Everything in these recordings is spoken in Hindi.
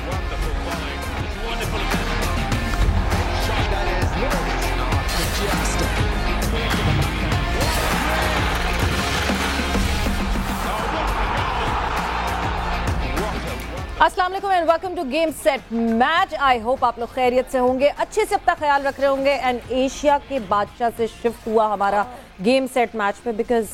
wonderful volley. It's wonderful. Shot that is अस्सलाम वालेकुम and welcome to game set match. I hope आप लोग खैरियत से होंगे, अच्छे से अपना ख्याल रख रहे होंगे। एंड एशिया के बादशाह से शिफ्ट हुआ हमारा गेम सेट मैच पे, because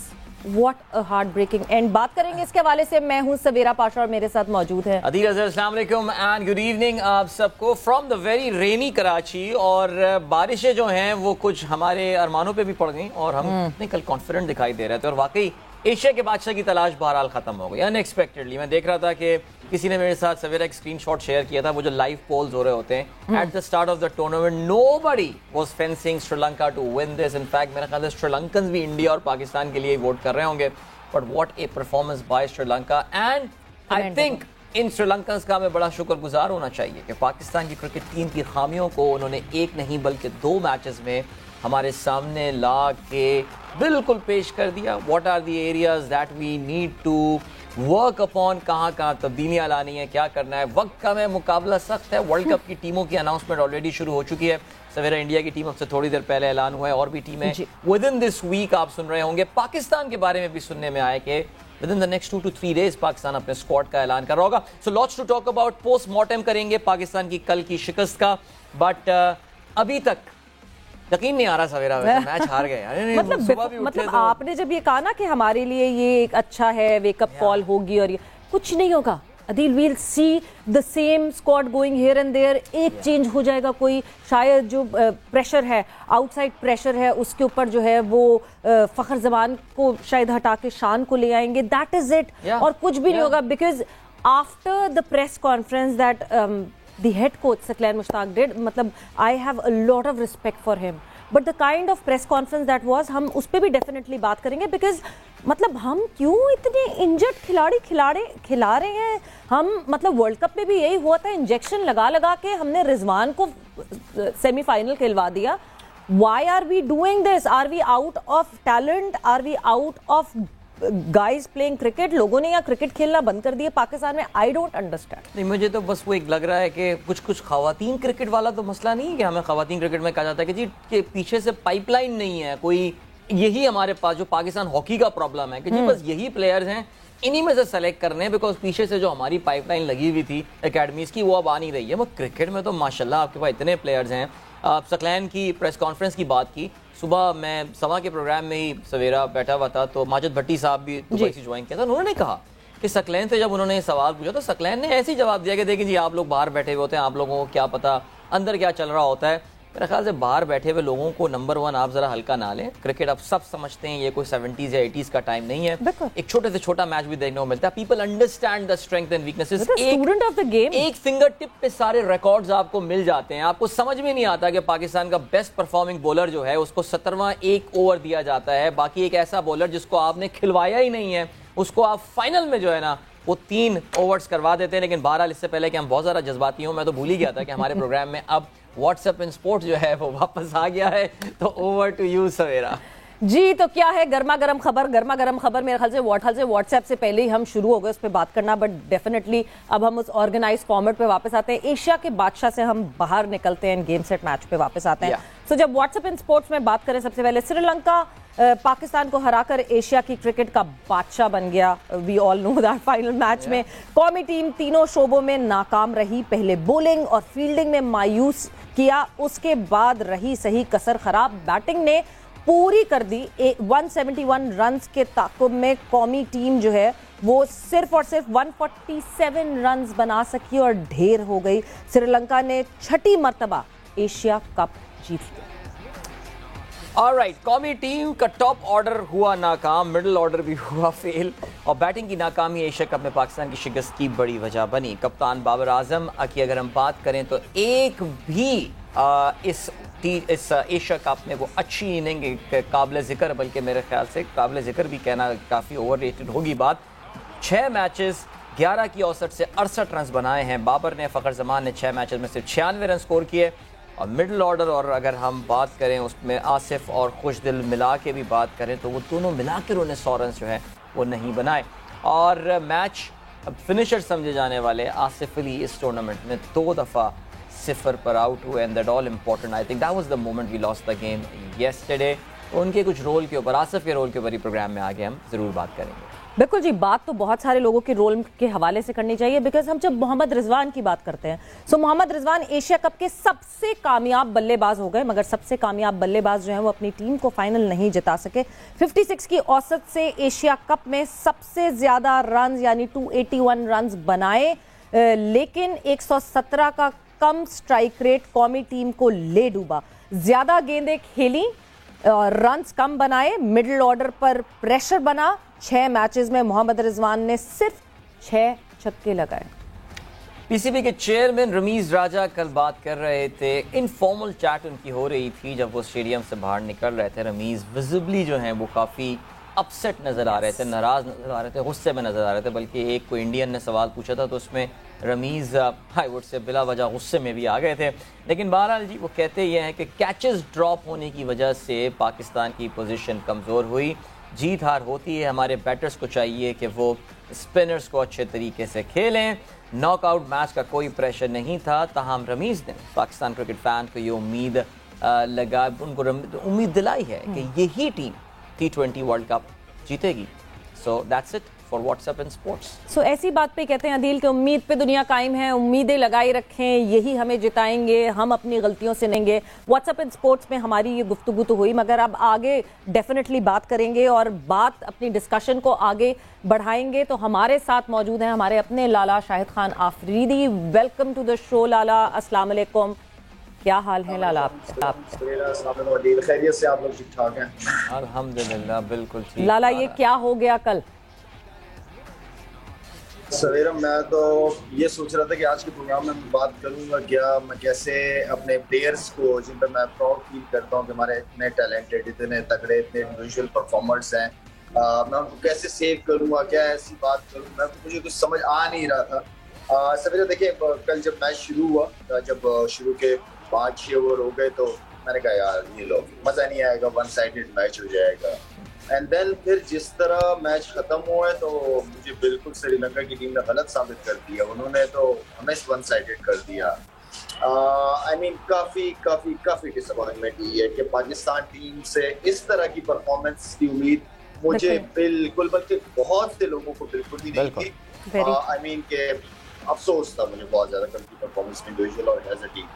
what a heart breaking end. बात करेंगे इसके हवाले से। मैं हूं सवेरा पाशा और मेरे साथ मौजूद है अदील अज़हर। अस्सलाम वालेकुम एंड गुड इवनिंग आप सबको फ्रॉम द वेरी रेनी कराची। और बारिशें जो हैं वो कुछ हमारे अरमानों पे भी पड़ गई और हम इतने कल कॉन्फिडेंट दिखाई दे रहे थे। और वाकई एशिया के बादशाह की तलाश बहरहाल खत्म हो गई अनएक्सपेक्टेडली। मैं देख रहा था कि किसी ने मेरे साथ सवेरा एक स्क्रीनशॉट शेयर किया था, वो जो लाइव पोल्स हो रहे होते हैं at the start of the tournament. Nobody was fencing Sri Lanka to win this. In fact मेरा ख्याल है श्रीलंकन्स भी इंडिया और पाकिस्तान के लिए वोट कर रहे होंगे। But what a performance by Sri Lanka. And I think इन श्रीलंकन्स का हमें बड़ा शुक्रगुजार होना चाहिए कि पाकिस्तान की क्रिकेट टीम की खामियों को उन्होंने एक नहीं बल्कि 2 मैचेस में हमारे सामने ला के बिल्कुल पेश कर दिया। What are the areas that we need to work upon, कहाँ तब्दीलियाँ लानी है, क्या करना है। वक्त कम है, मुकाबला सख्त है। वर्ल्ड कप की टीमों की अनाउंसमेंट ऑलरेडी शुरू हो चुकी है। सवेरा इंडिया की टीम अब से थोड़ी देर पहले ऐलान हुआ है, और भी टीमें विद इन दिस वीक आप सुन रहे होंगे। पाकिस्तान के बारे में भी सुनने में आया कि within the next 2 to 3 days Pakistan अपने स्क्वाड का ऐलान कर रहा होगा। So lots to talk about. Post mortem करेंगे पाकिस्तान की कल की शिकस्त का। बट अभी तक यकीन नहीं आ रहा सवेरा मैच हार गए। मतलब आपने जब ये कहा ना कि हमारे लिए ये एक अच्छा है, वेकअप कॉल होगी, और ये कुछ नहीं होगा Adeel. We'll see the same squad going here and there. एक चेंज हो जाएगा, कोई शायद जो प्रेशर है, आउटसाइड प्रेशर है, उसके ऊपर जो है वो फखर जमान को शायद हटा के शान को ले आएंगे। That is it. और कुछ भी नहीं होगा, because after the press conference that the head coach Saqlain Mushtaq did, मतलब I have a lot of respect for him, but the kind of press conference that was, हम उस पर भी definitely बात करेंगे। because मतलब हम क्यों इतने इंजर्ड खिलाड़ी खिला रहे हैं हम। मतलब वर्ल्ड कप में भी यही हुआ था, इंजेक्शन लगा के हमने रिजवान को सेमीफाइनल खिलवा दिया। why are we doing this? are we out of talent? are we out of guys playing cricket? लोगों ने यहाँ क्रिकेट खेलना बंद कर दिया पाकिस्तान में। I don't understand. नहीं, मुझे तो बस वो एक लग रहा है कि कुछ खवातीन क्रिकेट वाला तो मसला नहीं है कि हमें खवातीन क्रिकेट में कहा जाता है कि जी के पीछे से पाइपलाइन नहीं है कोई। यही हमारे पास जो पाकिस्तान हॉकी का प्रॉब्लम है कि जी बस यही प्लेयर्स हैं, इन्हीं में से सेलेक्ट करने हैं। बिकॉज पीछे से जो हमारी पाइपलाइन लगी हुई थी एकेडमीज की, वो अब आ नहीं रही है। वो क्रिकेट में तो माशाल्लाह आपके पास इतने प्लेयर्स हैं। सकलैन की प्रेस कॉन्फ्रेंस की बात की, सुबह मैं समा के प्रोग्राम में ही सवेरा बैठा हुआ था तो माजिद भट्टी साहब भी दुबई से ज्वाइन किया था। उन्होंने कहा कि सकलैन से जब उन्होंने सवाल पूछा तो सकलैन ने ऐसे ही जवाब दिया कि देखिए जी आप लोग बाहर बैठे हुए होते हैं, आप लोगों को क्या पता अंदर क्या चल रहा होता है। मेरे ख्याल से बाहर बैठे हुए लोगों को नंबर 1 आप जरा हल्का ना लें। क्रिकेट अब सब समझते हैं, ये कोई 70s या 80s का टाइम नहीं है। एक छोटे से छोटा मैच भी देखने को मिलता है। People understand the strength and weaknesses. Student of the game. एक फिंगर टिप पे सारे रिकॉर्ड्स आपको मिल जाते हैं। आपको समझ में नहीं आता कि पाकिस्तान का बेस्ट परफॉर्मिंग बॉलर जो है उसको 17वां 1 ओवर दिया जाता है। बाकी एक ऐसा बॉलर जिसको आपने खिलवाया ही नहीं है उसको आप फाइनल में जो है ना वो 3 ओवर्स करवा देते हैं। लेकिन बहरहाल इससे पहले कि हम बहुत ज़्यादा जज्बाती हों, मैं तो भूल ही गया था कि हमारे प्रोग्राम में अब व्हाट्सएप इन स्पोर्ट जो है वो वापस आ गया है। तो ओवर टू यू सवेरा जी। तो क्या है गर्मा गर्म खबर मेरे ख्याल से व्हाट्सएप से पहले ही हम शुरू हो गए उस पर बात करना। बट डेफिनेटली अब हम उस ऑर्गेनाइज फॉर्मेट पे वापस आते हैं। एशिया के बादशाह से हम बाहर निकलते हैं, गेम सेट मैच पे वापस आते हैं। सो जब व्हाट्सएप इन स्पोर्ट्स में बात करें, सबसे पहले श्रीलंका पाकिस्तान को हराकर एशिया की क्रिकेट का बादशाह बन गया। We all know that. Final match में कौमी टीम तीनों शोबों में नाकाम रही। पहले बॉलिंग और फील्डिंग में मायूस किया, उसके बाद रही सही कसर खराब। बैटिंग ने पूरी कर दी। 171 रन्स के ताकुब में कौमी टीम जो है वो सिर्फ और सिर्फ 147 रन्स बना सकी और ढेर हो गई। श्रीलंका ने 6ठी मर्तबा एशिया कप जीत लिया। ऑलराइट, कौमी टीम का टॉप ऑर्डर हुआ नाकाम, मिडिल ऑर्डर भी हुआ फेल, और बैटिंग की नाकामी एशिया कप में पाकिस्तान की शिकस्त की बड़ी वजह बनी। कप्तान बाबर आजम की अगर हम बात करें तो एक भी इस एशिया कप में वो अच्छी इनिंग काबिल ज़िक्र, बल्कि मेरे ख्याल से काबिल ज़िक्र भी कहना काफ़ी ओवर रेटेड होगी बात। 6 मैचेस 11 की औसत से 68 रन बनाए हैं बाबर ने। फ़खर जमान ने 6 मैचेस में सिर्फ 96 रन स्कोर किए। और मिडिल ऑर्डर, और अगर हम बात करें उसमें आसिफ और खुशदिल मिला के भी बात करें तो वो दोनों मिला कर उन्हें 100 रन जो है वो नहीं बनाए। और मैच अब फिनिशर समझे जाने वाले आसिफ अली इस टूर्नामेंट में 2 दफ़ा 0 पर आउट हुए and that all important. I think that was the moment we lost the game yesterday. उनके कुछ रोल के ऊपर, आसिफ के रोल के ऊपर ही प्रोग्राम में आगे हम ज़रूर बात करेंगे। बिल्कुल जी, बात तो बहुत सारे लोगों के रोल के हवाले से करनी चाहिए, बिकॉज हम जब मोहम्मद रिजवान की बात करते हैं, सो मोहम्मद रिजवान एशिया कप के सबसे कामयाब बल्लेबाज हो गए, मगर सबसे कामयाब बल्लेबाज जो है वो अपनी टीम को फाइनल नहीं जिता सके। 56 की औसत से एशिया कप में सबसे ज्यादा रन यानी 281 रन बनाए, लेकिन 117 का कम स्ट्राइक रेट कौमी टीम को ले डूबा। ज्यादा गेंदें खेली, रन्स कम बनाए, मिडिल ऑर्डर पर प्रेशर बना। 6 मैचेस में मोहम्मद रिजवान ने सिर्फ 6 छक्के लगाए। पीसीबी के चेयरमैन रमीज राजा कल बात कर रहे थे, इनफॉर्मल चैट उनकी हो रही थी जब वो स्टेडियम से बाहर निकल रहे थे। रमीज विजिबली जो हैं वो काफ़ी अपसेट नज़र आ रहे थे, नाराज़ नज़र आ रहे थे, गुस्से में नज़र आ रहे थे। बल्कि एक कोई इंडियन ने सवाल पूछा था तो उसमें रमीज़ आई वुड से बिला वजह गुस्से में भी आ गए थे। लेकिन बहरहाल जी वो कहते ये हैं कि कैचेस ड्रॉप होने की वजह से पाकिस्तान की पोजीशन कमज़ोर हुई। जीत हार होती है, हमारे बैटर्स को चाहिए कि वो स्पिनर्स को अच्छे तरीके से खेलें। नॉकआउट मैच का कोई प्रेशर नहीं था, ताहम रमीज़ ने पाकिस्तान क्रिकेट फैन को ये उम्मीद उनको उम्मीद दिलाई है कि यही टीम T20 वर्ल्ड कप जीतेगी। So that's it for WhatsApp and sports. सो ऐसी बात पे कहते हैं अदील कि उम्मीद पे दुनिया कायम है, उम्मीदें लगाई रखें, यही हमें जिताएंगे, हम अपनी गलतियों से नेंगे। व्हाट्सएप एंड स्पोर्ट्स में हमारी ये गुफ्तगू तो हुई, मगर अब आगे डेफिनेटली बात करेंगे और बात अपनी डिस्कशन को आगे बढ़ाएंगे। तो हमारे साथ मौजूद हैं हमारे अपने Lala Shahid Khan Afridi. Welcome to the show Lala, अस्सलाम वालेकुम। क्या हाल है लाला आप? खैरियत से आप लोग ठीक ठाक हैं? अल्हम्दुलिल्लाह बिल्कुल ठीक। लाला ये क्या हो गया कल? सवेरा मैं तो ये सोच रहा था कि आज के प्रोग्राम में मैं बात करूंगा क्या मैं कैसे अपने प्लेयर्स को, जिन पर मैं प्राउड फील करता हूँ कि हमारे इतने टैलेंटेड, इतने तगड़े, इतने इंडिविजुअल परफॉर्मर्स हैं, मैं उनको कैसे सेव करूंगा, क्या ऐसी बात करूँ, मुझे कुछ समझ आ नहीं रहा था। सवेरा देखिए, कल जब मैच शुरू हुआ, जब शुरू के 5-6 ओवर हो गए तो मैंने कहा यार ये लो मजा नहीं आएगा, वन साइडेड मैच हो जाएगा। एंड देन फिर जिस तरह मैच खत्म हुआ है तो मुझे बिल्कुल श्रीलंका की टीम ने गलत साबित कर दिया। उन्होंने तो हमें वन साइडेड कर दिया। आई मीन काफी डिसअपॉइंटमेंट हुई है कि पाकिस्तान टीम से इस तरह की परफॉर्मेंस की उम्मीद मुझे बिल्कुल, बल्कि बहुत से लोगों को बिल्कुल भी नहीं थी। आई मीन के अफसोस था मुझे बहुत ज्यादा कल की परफॉर्मेंस में, इंडिविजुअल और एज अ टीम।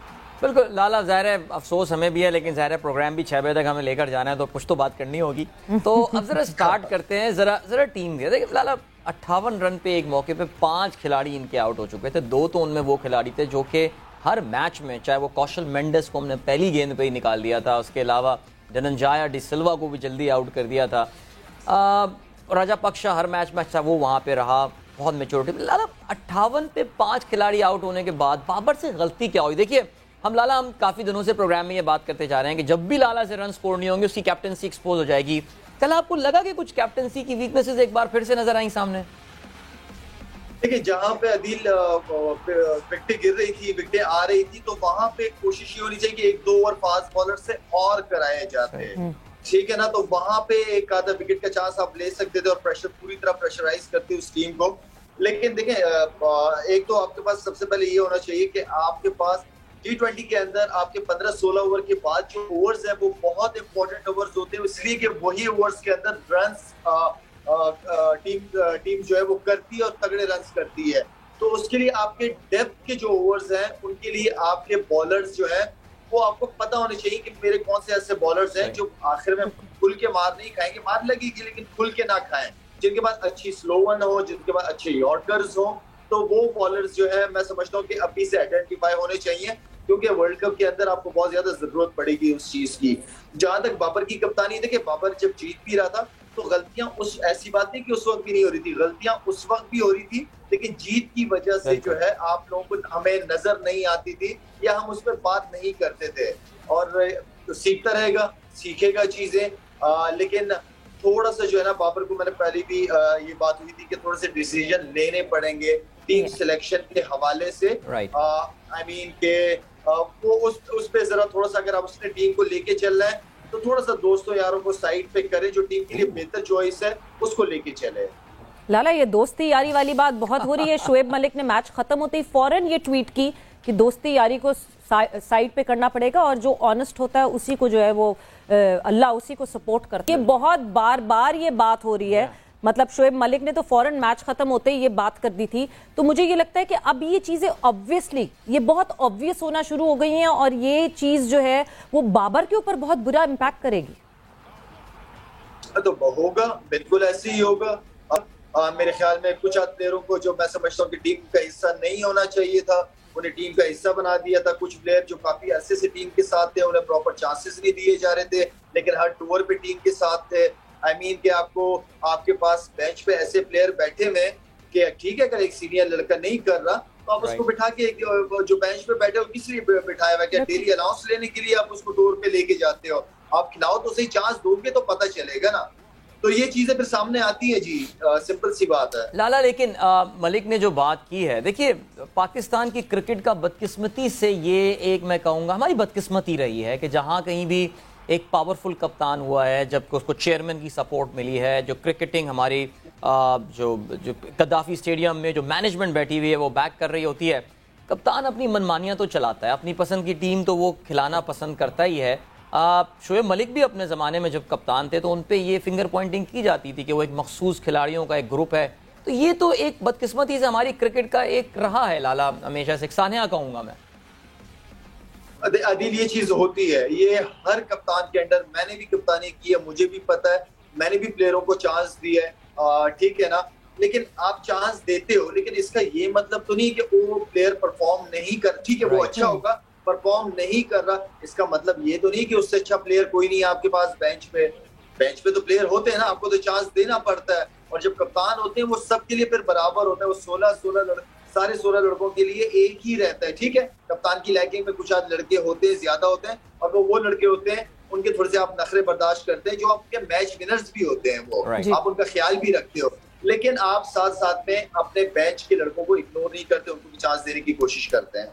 बिल्कुल लाला, ज़ाहिर है अफसोस हमें भी है, लेकिन ज़ाहिर है प्रोग्राम भी 6 बजे तक हमें लेकर जाना है तो कुछ तो बात करनी होगी। तो अब ज़रा स्टार्ट करते हैं, ज़रा टीम दिया। देखिए लाला, 58 रन पे एक मौके पे 5 खिलाड़ी इनके आउट हो चुके थे। 2 तो उनमें वो खिलाड़ी थे जो कि हर मैच में, चाहे वो कौशल मेंडिस को हमने पहली गेंद पे ही निकाल दिया था, उसके अलावा धनंजय डिसिल्वा को भी जल्दी आउट कर दिया था। राजापक्षा हर मैच में अच्छा वो वहाँ पे रहा, बहुत मेच्योरिटी। लाला 58 पे 5 खिलाड़ी आउट होने के बाद बाबर से गलती क्या हुई? देखिए हम काफ़ी दिनों से प्रोग्राम में ये बात करते जा रहे हैं कि जब भी लाला से रन स्कोर नहीं होंगे उसकी कैप्टनसी एक्सपोज हो जाएगी। कल आपको लगा कि कुछ कैप्टनसी की वीकनेसेस एक बार फिर से नजर आई सामने? देखिए, जहां पे अदील विकेटें गिर रही थी, विकेटें आ रही थी, तो वहां पे कोशिश ये होनी चाहिए कि 1-2 ओवर फास्ट बॉलर से और कराए जाते, ठीक है ना। तो वहां पे एक आधा विकेट का चांस आप ले सकते थे और प्रेशर पूरी तरह प्रेशराइज करते उस टीम को। लेकिन देखें, एक तो आपके पास सबसे पहले ये होना चाहिए कि आपके पास T20 के अंदर आपके 15-16 ओवर के बाद जो ओवर्स है वो बहुत इंपॉर्टेंट ओवर्स होते हैं, इसलिए कि वही ओवर्स के अंदर रन्स टीम जो है वो करती है और तगड़े रन्स करती है। तो उसके लिए आपके डेप्थ के जो ओवर्स हैं उनके लिए आपके बॉलर्स जो है वो आपको पता होने चाहिए कि मेरे कौन से ऐसे बॉलर्स हैं जो आखिर में खुल के मार नहीं खाएंगे, मार लगेगी लेकिन खुल के ना खाएं, जिनके पास अच्छी स्लो वन हो, जिनके पास अच्छे यॉर्कर्स हो। तो वो बॉलर्स जो है मैं समझता हूँ कि अभी से आइडेंटिफाई होने चाहिए, क्योंकि वर्ल्ड कप के अंदर आपको बहुत ज्यादा जरूरत पड़ेगी उस चीज की। जहां तक बाबर की कप्तानी, देखिए बाबर जब जीत भी रहा था तो गलतियां उस ऐसी बात नहीं कि उस वक्त भी नहीं हो रही थी, गलतियां उस वक्त भी हो रही थी, लेकिन जीत की वजह से जो है आप लोगों को हमें नजर नहीं आती थी या हम उस पर बात नहीं करते थे। और तो सीखता रहेगा, सीखेगा चीजें, लेकिन थोड़ा सा जो है ना बाबर को, मैंने पहले भी ये बात हुई थी कि थोड़े से डिसीजन लेने पड़ेंगे टीम सिलेक्शन के हवाले से। आई मीन के वो उस पे जरा थोड़ा सा, अगर आप उसने टीम को लेके चल रहे हैं तो थोड़ा सा दोस्तों यारों को साइड पे करें, जो टीम के लिए बेहतर चॉइस है उसको लेके चले। लाला, ये दोस्ती यारी वाली बात बहुत हो रही है। शोएब मलिक ने मैच खत्म होते ही फौरन ये ट्वीट की कि दोस्ती यारी को साइड पे करना पड़ेगा और जो ऑनेस्ट होता है उसी को जो है वो अल्लाह उसी को सपोर्ट करता है। ये बहुत बार बार ये बात हो रही है। मतलब शोएब मलिक ने तो फौरन मैच खत्म होते ही ये बात कर दी थी। तो मुझे ये लगता है कि अब ये चीजें ऑब्वियसली ये बहुत ऑब्वियस होना शुरू हो गई हैं और ये चीज जो है वो बाबर के ऊपर बहुत बुरा इम्पैक्ट करेगी। तो होगा, बिल्कुल ऐसे ही होगा। मेरे ख्याल में कुछ प्लेयरों को जो मैं समझता हूँ कि टीम का हिस्सा नहीं होना चाहिए था, उन्हें टीम का हिस्सा बना दिया था। कुछ प्लेयर जो काफी अरसे से टीम के साथ थे, उन्हें प्रॉपर चांसेस नहीं दिए जा रहे थे, लेकिन हर टूर पे टीम के साथ थे। आई मीन कि आपके पास बेंच पे ऐसे प्लेयर बैठे हुए कि ठीक है, अगर एक सीनियर लड़का नहीं कर रहा तो आप उसको बिठा के जो बेंच पे बैठे हो किस लिए बिठाया हुआ? क्या डेली अलाउंस लेने के लिए आप उसको टूर पे लेके जाते हो? आप खिलाओ तो सही, चांस दोगे तो पता चलेगा ना। तो ये चीजें फिर सामने आती है जी, सिंपल सी बात है लाला। लेकिन मलिक ने जो बात की है, देखिए पाकिस्तान की क्रिकेट का बदकिस्मती से ये एक मैं कहूँगा हमारी बदकिस्मती रही है कि जहाँ कहीं भी एक पावरफुल कप्तान हुआ है, जब उसको चेयरमैन की सपोर्ट मिली है, जो क्रिकेटिंग हमारी जो कद्दाफी स्टेडियम में जो मैनेजमेंट बैठी हुई है वो बैक कर रही होती है, कप्तान अपनी मनमानियाँ तो चलाता है, अपनी पसंद की टीम तो वो खिलाना पसंद करता ही है। शोएब मलिक भी अपने ज़माने में जब कप्तान थे तो उन पे ये फिंगर पॉइंटिंग की जाती थी कि वो एक मखसूस खिलाड़ियों का एक ग्रुप है। तो ये तो एक बदकिस्मती से हमारी क्रिकेट का एक रहा है लाला, हमेशा से सानिया कहूँगा मैं। अदील, ये चीज होती है, ये हर कप्तान के अंडर, मैंने भी कप्तानी की है, मुझे भी पता है, मैंने भी प्लेयरों को चांस दिया है, ठीक है ना। लेकिन आप चांस देते हो, लेकिन इसका ये मतलब तो नहीं कि वो प्लेयर परफॉर्म नहीं कर, ठीक है वो अच्छा होगा, परफॉर्म नहीं कर रहा, इसका मतलब ये तो नहीं कि उससे अच्छा प्लेयर कोई नहीं है आपके पास बेंच पे। बेंच पे तो प्लेयर होते हैं ना, आपको तो चांस देना पड़ता है। और जब कप्तान होते हैं वो सबके लिए फिर बराबर होता है, वो 16 सारे 16 लड़कों के लिए एक ही रहता है, ठीक है। कप्तान की रैंकिंग में कुछ आज लड़के होते हैं, ज्यादा होते हैं, और वो लड़के होते हैं उनके थोड़े से आप नखरे बर्दाश्त करते हैं, जो आपके मैच विनर्स भी होते हैं, वो आप उनका ख्याल भी रखते हो, लेकिन आप साथ साथ में अपने बेंच के लड़कों को इग्नोर नहीं करते, उनको चांस देने की कोशिश करते हैं।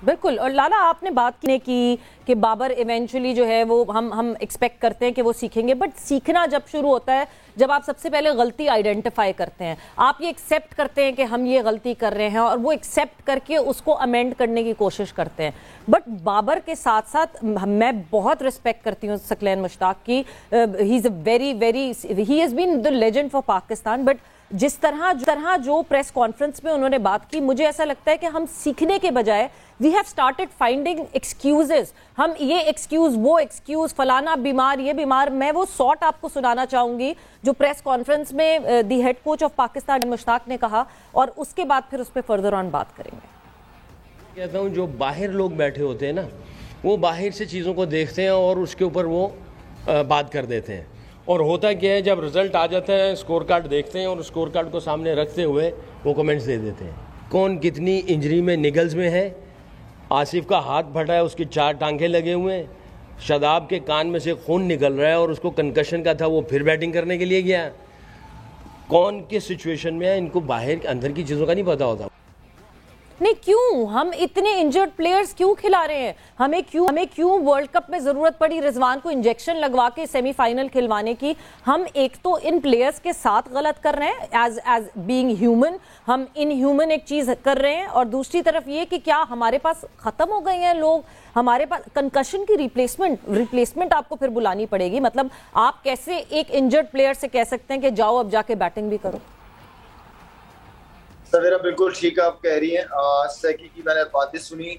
बिल्कुल। और लाला, आपने बात की कि बाबर इवेंचुअली जो है वो हम एक्सपेक्ट करते हैं कि वो सीखेंगे, बट सीखना जब शुरू होता है जब आप सबसे पहले गलती आइडेंटिफाई करते हैं, आप ये एक्सेप्ट करते हैं कि हम ये गलती कर रहे हैं और वो एक्सेप्ट करके उसको अमेंड करने की कोशिश करते हैं। बट बाबर के साथ साथ मैं बहुत रिस्पेक्ट करती हूँ सकलैन मुश्ताक की, he is a very he has been the legend for Pakistan. But जिस तरह जो प्रेस कॉन्फ्रेंस में उन्होंने बात की, मुझे ऐसा लगता है कि हम सीखने के बजाय we have started finding excuses. हम ये एक्सक्यूज, वो एक्सक्यूज, फलाना बीमार, ये बीमार। मैं वो शॉट आपको सुनाना चाहूंगी जो प्रेस कॉन्फ्रेंस में the head coach of Pakistan Mushtaq ने कहा, और उसके बाद फिर उस पर फर्दर ऑन बात करेंगे। कहता हूँ जो बाहर लोग बैठे होते हैं ना, वो बाहर से चीज़ों को देखते हैं और उसके ऊपर वो बात कर देते हैं। और होता क्या है, जब रिजल्ट आ जाता है स्कोर कार्ड देखते हैं और स्कोर कार्ड को सामने रखते हुए वो कमेंट्स दे देते हैं। कौन कितनी इंजरी में, निगल्स में है, आसिफ का हाथ फटा है, उसकी 4 टांगे लगे हुए हैं, शादाब के कान में से खून निकल रहा है और उसको कंकशन का था, वो फिर बैटिंग करने के लिए गया। कौन किस सिचुएशन में है, इनको बाहर अंदर की चीज़ों का नहीं पता होता। नहीं, क्यों हम इतने इंजर्ड प्लेयर्स क्यों खिला रहे हैं? हमें क्यों वर्ल्ड कप में जरूरत पड़ी रिजवान को इंजेक्शन लगवा के सेमीफाइनल खिलवाने की? हम एक तो इन प्लेयर्स के साथ गलत कर रहे हैं एज बीइंग ह्यूमन, हम इनह्यूमन एक चीज कर रहे हैं, और दूसरी तरफ ये कि क्या हमारे पास खत्म हो गए हैं लोग? हमारे पास कंकशन की रिप्लेसमेंट आपको फिर बुलानी पड़ेगी। मतलब आप कैसे एक इंजर्ड प्लेयर से कह सकते हैं कि जाओ अब जाके बैटिंग भी करो? सवेरा बिल्कुल ठीक आप कह रही हैं। सैकी की मैंने बातें सुनी।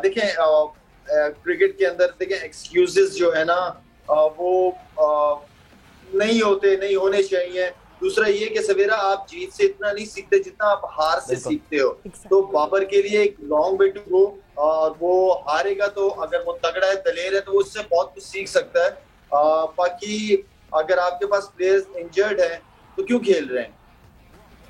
देखें, क्रिकेट के अंदर देखें एक्सक्यूजेस जो है ना वो नहीं होने चाहिए। दूसरा ये कि सवेरा आप जीत से इतना नहीं सीखते जितना आप हार से सीखते हो। तो बाबर के लिए एक लॉन्ग वे टू गो, और वो हारेगा तो अगर वो तगड़ा है, दलेर है, तो वो उससे बहुत कुछ सीख सकता है। बाकी अगर आपके पास प्लेयर्स इंजर्ड हैं तो क्यों खेल रहे हैं?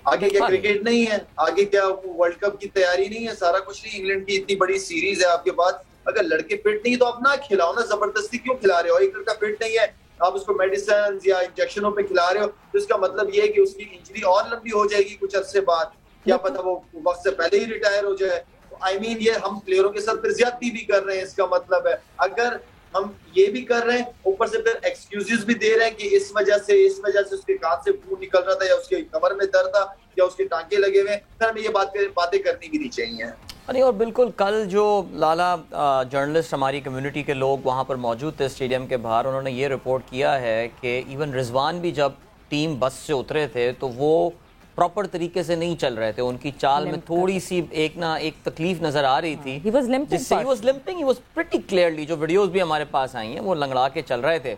आगे क्या क्रिकेट नहीं है? आगे क्या वर्ल्ड कप की तैयारी नहीं है? सारा कुछ नहीं। इंग्लैंड की इतनी बड़ी सीरीज है आपके पास, अगर लड़के फिट नहीं तो अपना खिलाओ ना, जबरदस्ती क्यों खिला रहे हो? एक लड़का फिट नहीं है, आप उसको मेडिसिन या इंजेक्शनों पे खिला रहे हो, तो इसका मतलब ये है कि उसकी इंजरी और लंबी हो जाएगी कुछ अरसे बाद, क्या पता वो वक्त से पहले ही रिटायर हो जाए। तो आई मीन ये हम प्लेयरों के साथ फिर ज्यादती भी कर रहे हैं। इसका मतलब है अगर हम ये भी कर रहे हैं, ऊपर से फिर एक्सक्यूजेस भी दे रहे हैं कि इस वजह से उसके कान से खून निकल रहा था, या उसके कमर में दर्द था, या उसके टांके लगे हुए हैं। फिर हमें ये बातें करनी भी नहीं चाहिए। नहीं, और बिल्कुल कल जो लाला जर्नलिस्ट हमारी कम्युनिटी के लोग वहाँ पर मौजूद थे स्टेडियम के बाहर, उन्होंने ये रिपोर्ट किया है कि इवन रिजवान भी जब टीम बस से उतरे थे तो वो प्रॉपर तरीके से नहीं चल रहे थे, उनकी चाल में थोड़ी सी एक तकलीफ नजर आ रही थी, जिससे he was limping, he was pretty clearly, जो वीडियोस भी हमारे पास आई हैं वो लंगड़ा के चल रहे थे।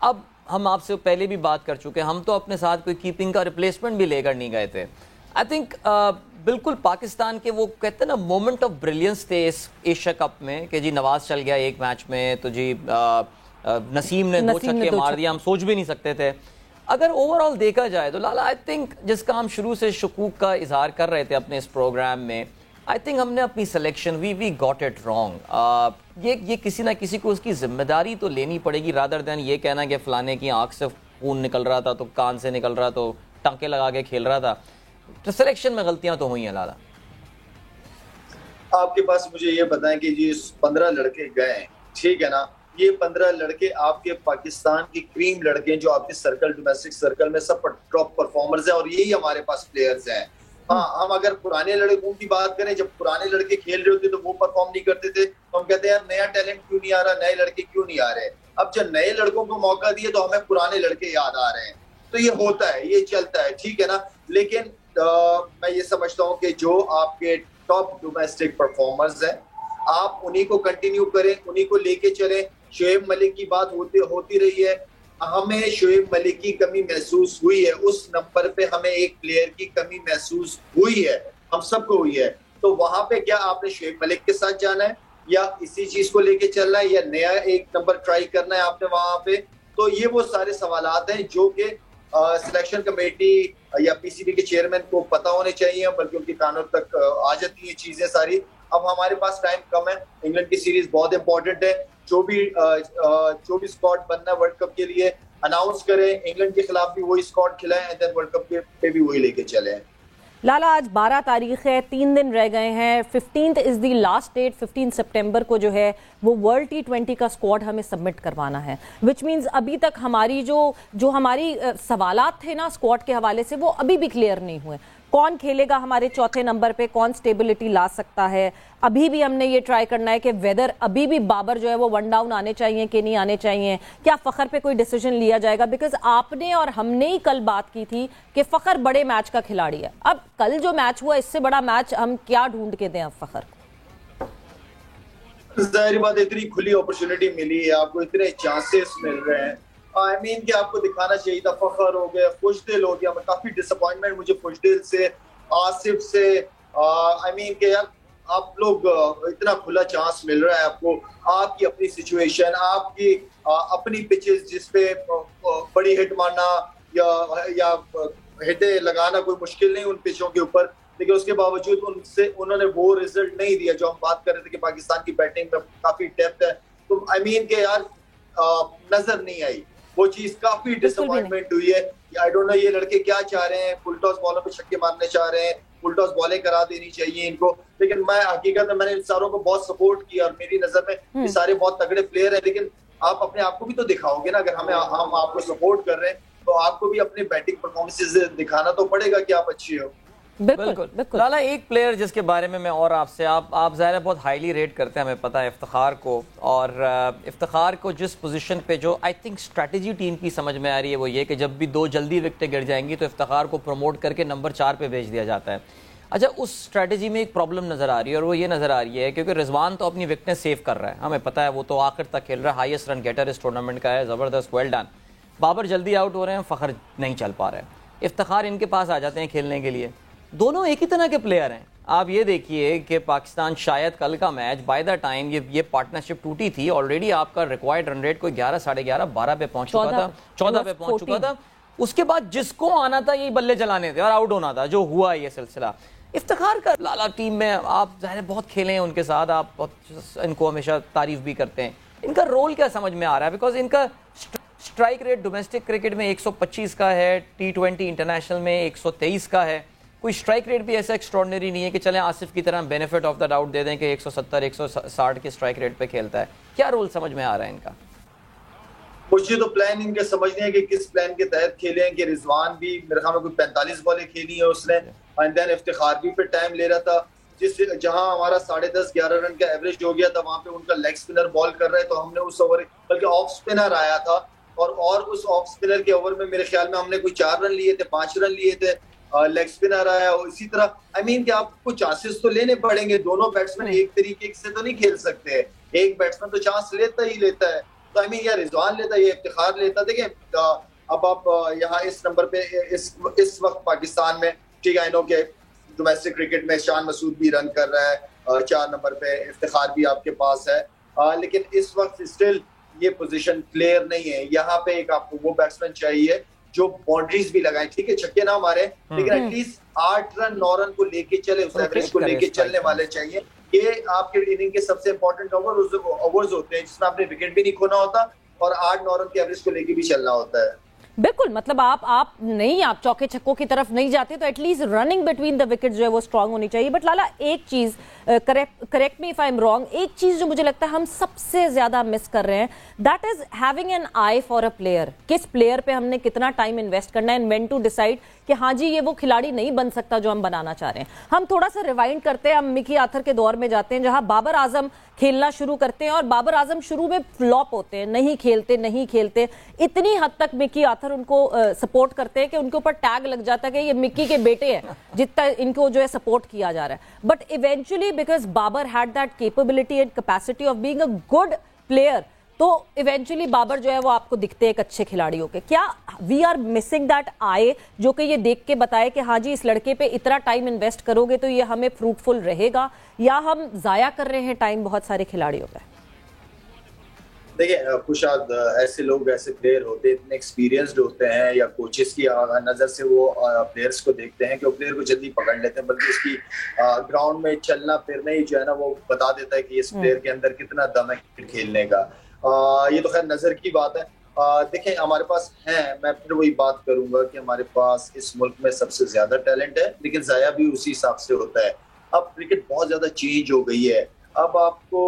अब हम आपसे पहले भी बात कर चुके हैं, हम तो अपने साथ कोई कीपिंग का रिप्लेसमेंट भी लेकर नहीं गए थे। आई थिंक बिल्कुल पाकिस्तान के वो कहते हैं ना मोमेंट ऑफ ब्रिलियंस थे इस एशिया कप में कि जी नवाज चल गया एक मैच में, तो जी नसीम ने 2 छक्के मार दिया, हम सोच भी नहीं सकते थे। अगर ओवरऑल देखा जाए तो लाला आई थिंक जिसका हम शुरू से शकूक का इजहार कर रहे थे अपने इस प्रोग्राम में, आई थिंक हमने अपनी selection we got it wrong. ये किसी ना किसी को उसकी जिम्मेदारी तो लेनी पड़ेगी, रादर देन ये कहना कि फलाने की आंख से खून निकल रहा था तो कान से निकल रहा तो टांके लगा के खेल रहा था। तो सिलेक्शन में गलतियां तो हुई हैं लाला। आपके पास मुझे ये बताएं कि जी 15 लड़के गए, ठीक है ना, ये 15 लड़के आपके पाकिस्तान की क्रीम लड़के जो आपके सर्कल, डोमेस्टिक सर्कल में सब टॉप परफॉर्मर्स हैं, और यही हमारे पास प्लेयर्स हैं। हाँ, हम अगर पुराने लड़कों की बात करें, जब पुराने लड़के खेल रहे होते तो वो परफॉर्म नहीं करते थे, तो हम कहते हैं यार नया टैलेंट क्यों नहीं आ रहा, नए लड़के क्यों नहीं आ रहे। अब जब नए लड़कों को मौका दिए तो हमें पुराने लड़के याद आ रहे हैं। तो ये होता है, ये चलता है, ठीक है ना। लेकिन मैं ये समझता हूँ कि जो आपके टॉप डोमेस्टिक परफॉर्मर्स हैं, आप उन्हीं को कंटिन्यू करें, उन्हीं को लेके चलें। शोएब मलिक की बात होती रही है, हमें शोएब मलिक की कमी महसूस हुई है, उस नंबर पे हमें एक प्लेयर की कमी महसूस हुई है, हम सबको हुई है। तो वहां पे क्या आपने शोएब मलिक के साथ जाना है, या इसी चीज को लेके चलना है, या नया एक नंबर ट्राई करना है आपने वहां पे। तो ये वो सारे सवालात हैं जो कि सिलेक्शन कमेटी या पीसीबी के चेयरमैन को पता होने चाहिए, बल्कि उनकी कानों तक आ जाती है चीजें सारी। अब हमारे पास टाइम कम है, इंग्लैंड की सीरीज बहुत इंपॉर्टेंट है, जो भी स्क्वाड बनना है वर्ल्ड कप के लिए अनाउंस करें, इंग्लैंड के खिलाफ भी वही स्क्वाड खिलाएं, एंड देन वर्ल्ड कप पे भी वही लेके चले। लाला आज 12 तारीख है, 3 दिन रह गए हैं, 15th is the last date. 15 सितंबर को जो है वो वर्ल्ड T20 का स्क्वाड हमें सबमिट करवाना है, विच मींस अभी तक हमारी जो हमारी सवालात थे ना स्क्वाड के हवाले से, वो अभी भी क्लियर नहीं हुए। कौन खेलेगा हमारे चौथे नंबर पे, कौन स्टेबिलिटी ला सकता है। अभी भी हमने ये ट्राई करना है कि वेदर अभी भी बाबर जो है वो 1 डाउन आने चाहिए कि नहीं आने चाहिए, क्या फखर पे कोई डिसीजन लिया जाएगा। बिकॉज आपने और हमने ही कल बात की थी कि फखर बड़े मैच का खिलाड़ी है। अब कल जो मैच हुआ, इससे बड़ा मैच हम क्या ढूंढ के दें अब फखर। जाहिर बात, इतनी खुली अपॉर्चुनिटी मिली है आपको, इतने चांसेस मिल रहे हैं, आई मीन कि आपको दिखाना चाहिए था। फखर हो गया, खुशदिल हो गया, काफी डिसअपॉइंटमेंट मुझे खुशदिल से, आसिफ से, आई मीन कि यार आप लोग इतना खुला चांस मिल रहा है आपको, आपकी अपनी सिचुएशन, आपकी अपनी पिचेस जिसपे बड़ी हिट मारना या हिटें लगाना कोई मुश्किल नहीं उन पिचों के ऊपर, लेकिन उसके बावजूद उन्होंने वो रिजल्ट नहीं दिया जो हम बात कर रहे थे कि पाकिस्तान की बैटिंग में काफी डेप्थ है। तो आई मीन के यार नजर नहीं आई वो चीज, काफी डिसअपॉइंटमेंट हुई है। आई डोंट नो ये लड़के क्या चाह रहे हैं, फुल टॉस बॉलों पे छक्के मारने चाह रहे हैं, फुल टॉस बॉलें करा देनी चाहिए इनको। लेकिन मैं हकीकत में मैंने इन सारों को बहुत सपोर्ट किया, और मेरी नजर में ये सारे बहुत तगड़े प्लेयर हैं। लेकिन आप अपने आप को भी तो दिखाओगे ना, अगर हम आपको सपोर्ट कर रहे हैं तो आपको भी अपनी बैटिंग परफॉर्मेंसेस दिखाना तो पड़ेगा कि आप अच्छी हो। बिल्कुल। लाला एक प्लेयर जिसके बारे में मैं और आपसे, आप ज़ाहिर है बहुत हाईली रेट करते हैं, हमें पता है इफ्तिखार को, और इफ्तिखार को जिस पोजीशन पे जो आई थिंक स्ट्रैटेजी टीम की समझ में आ रही है वो ये कि जब भी 2 जल्दी विकेटें गिर जाएंगी तो इफ्तिखार को प्रमोट करके नंबर 4 पे भेज दिया जाता है। अच्छा, उस स्ट्रैटेजी में एक प्रॉब्लम नज़र आ रही है, और वो ये नज़र आ रही है क्योंकि रिजवान तो अपनी विकेटें सेव कर रहा है, हमें पता है, वो तो आखिर तक खेल रहा है, हाईएस्ट रन गेटर इस टूर्नामेंट का है, ज़बरदस्त, वेल डन। बाबर जल्दी आउट हो रहे हैं, फ़खर नहीं चल पा रहे हैं, इफ्तिखार इनके पास आ जाते हैं खेलने के लिए। दोनों एक ही तरह के प्लेयर हैं। आप ये देखिए कि पाकिस्तान शायद कल का मैच बाय द टाइम ये पार्टनरशिप टूटी थी, ऑलरेडी आपका रिक्वायर्ड रन रेट कोई 11, 11.5, 12 पे पहुंच चुका था, 14 पे पहुंच चुका था। उसके बाद जिसको आना था यही बल्ले चलाने थे और आउट होना था, जो हुआ ये सिलसिला। इफ्तिखार का लाला टीम में आप ज़ाहिर बहुत खेले हैं उनके साथ, आप बहुत इनको हमेशा तारीफ भी करते हैं। इनका रोल क्या समझ में आ रहा है? बिकॉज इनका स्ट्राइक रेट डोमेस्टिक क्रिकेट में 125 का है, T20 इंटरनेशनल में 123 का है, कोई स्ट्राइक रेट भी ऐसा एक्स्ट्रॉर्डिनरी नहीं है कि चलें आसिफ की तरह बेनिफिट ऑफ द डाउट दे दें कि 170 160 के स्ट्राइक रेट पे खेलता है? क्या रोल समझ में आ रहा है इनका? मुझे तो प्लान इनके समझने हैं कि किस प्लान के तहत खेले हैं कि रिजवान भी मेरे ख्याल में कोई 45 बॉलें खेली है उसने, एंड देन इफ्तिखार भी पे टाइम ले रहा था, जिस जहां हमारा 10.5-11 रन का एवरेज हो गया था वहां पे उनका लेग स्पिनर बॉल कर रहे, तो हमने उस ओवर बल्कि ऑफ स्पिनर आया था और उस ऑफ स्पिनर के ओवर में मेरे ख्याल में हमने कोई 4 रन लिए थे, 5 रन लिए थे, लेग स्पिनर आया। और इसी तरह आई मीन कि आपको चांसेस तो लेने पड़ेंगे, दोनों बैट्समैन एक तरीके से तो नहीं खेल सकते, एक बैट्समैन तो चांस लेता ही लेता है, तो आई मीन या रिजवान लेता है या इफ्तिखार लेता। देखिए अब आप यहाँ इस नंबर पे इस वक्त पाकिस्तान में, ठीक है, आई नो के डोमेस्टिक क्रिकेट में शान मसूद भी रन कर रहा है 4 नंबर पे, इफ्तिखार भी आपके पास है, लेकिन इस वक्त स्टिल ये पोजीशन क्लियर नहीं है। यहाँ पे एक आपको वो बैट्समैन चाहिए जो बाउंड्रीज भी लगाए, ठीक है छक्के ना मारे लेकिन एटलीस्ट 8 रन 9 रन को लेके चले, उस एवरेज को लेके चलने वाले चाहिए। ये आपके इनिंग के सबसे इंपॉर्टेंट ओवर्स होते हैं जिसमें आपने विकेट भी नहीं खोना होता और 8-9 रन के एवरेज को लेके भी चलना होता है। बिल्कुल, मतलब आप चौके छक्कों की तरफ नहीं जाते तो at least running between the wicket जो है वो स्ट्रांग होनी चाहिए। बट लाला एक चीज, correct me if I am wrong, एक चीज जो मुझे लगता है हम सबसे ज्यादा मिस कर रहे हैं, that is having an I for a player. किस प्लेयर पे हमने कितना टाइम इन्वेस्ट करना है एंड व्हेन टू डिसाइड कि हाँ जी ये वो खिलाड़ी नहीं बन सकता जो हम बनाना चाह रहे हैं। हम थोड़ा सा रिवाइंड करते हैं, हम मिकी आर्थर के दौर में जाते हैं जहां बाबर आजम खेलना शुरू करते हैं और बाबर आजम शुरू में फ्लॉप होते हैं, नहीं खेलते इतनी हद तक मिकी आर्थर उनको सपोर्ट करते हैं कि उनके ऊपर टैग लग जाता है कि ये मिक्की के बेटे हैं, जितना इनको जो है सपोर्ट किया जा रहा है। But eventually because Babar had that capability and capacity of being a good player, तो इवेंचुअली बाबर जो है वो आपको दिखते हैं एक अच्छे खिलाड़ियों के। क्या we are missing that I जो कि ये देख के बताए कि हाँ जी इस लड़के पे इतना टाइम इन्वेस्ट करोगे तो ये हमें फ्रूटफुल रहेगा, या हम जाया कर रहे हैं टाइम बहुत सारे खिलाड़ियों पे? देखिए कुशाद, ऐसे लोग, ऐसे प्लेयर होते हैं, इतने एक्सपीरियंस्ड होते हैं या कोचेस की नजर से वो प्लेयर्स को देखते हैं कि वो प्लेयर को जल्दी पकड़ लेते हैं, बल्कि उसकी ग्राउंड में चलना फिरना ही जो है ना वो बता देता है कि इस प्लेयर के अंदर कितना दम है क्रिकेट खेलने का। ये तो खैर नजर की बात है। देखें हमारे पास है, मैं फिर वही बात करूंगा कि हमारे पास इस मुल्क में सबसे ज्यादा टैलेंट है, लेकिन जाया भी उसी हिसाब से होता है। अब क्रिकेट बहुत ज्यादा चेंज हो गई है, अब आपको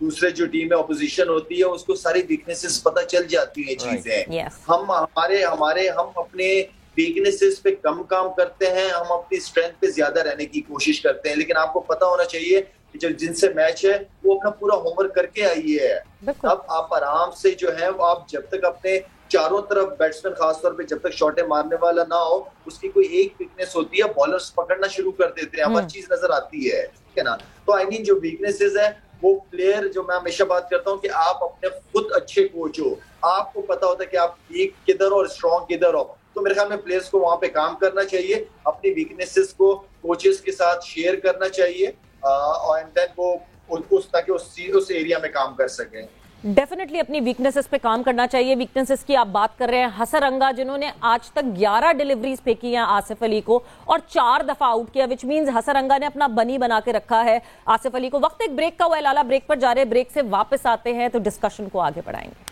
दूसरे जो टीम में ऑपोजिशन होती है उसको सारी वीकनेसेस पता चल जाती है चीजें। हम अपने वीकनेसेस पे कम काम करते हैं, हम अपनी स्ट्रेंथ पे ज्यादा रहने की कोशिश करते हैं, लेकिन आपको पता होना चाहिए कि जो जिनसे मैच है वो अपना पूरा होमवर्क करके आई है। अब आप आराम से जो है आप जब तक अपने चारों तरफ बैट्समैन खासतौर पे जब तक शॉटें मारने वाला ना हो, उसकी कोई एक वीकनेस होती है, बॉलर्स पकड़ना शुरू कर देते हैं, हर चीज नजर आती है, ठीक है ना। तो आई मीन जो वीकनेसेस है वो प्लेयर, जो मैं हमेशा बात करता हूँ कि आप अपने खुद अच्छे कोच हो, आपको पता होता है कि आप वीक किधर हो और स्ट्रॉन्ग किधर हो, तो मेरे ख्याल में प्लेयर्स को वहां पे काम करना चाहिए, अपनी वीकनेसेस को कोचेस के साथ शेयर करना चाहिए और देन वो ताकि उस एरिया में काम कर सकें। डेफिनेटली अपनी वीकनेसेस पे काम करना चाहिए। वीकनेसेस की आप बात कर रहे हैं, हसरंगा जिन्होंने आज तक 11 डिलीवरीज फेंकी हैं आसिफ अली को और 4 दफा आउट किया, विच मींस हसरंगा ने अपना बनी बना के रखा है आसिफ अली को। वक्त एक ब्रेक का हुआ है लाला, ब्रेक पर जा रहे हैं, ब्रेक से वापस आते हैं तो डिस्कशन को आगे बढ़ाएंगे।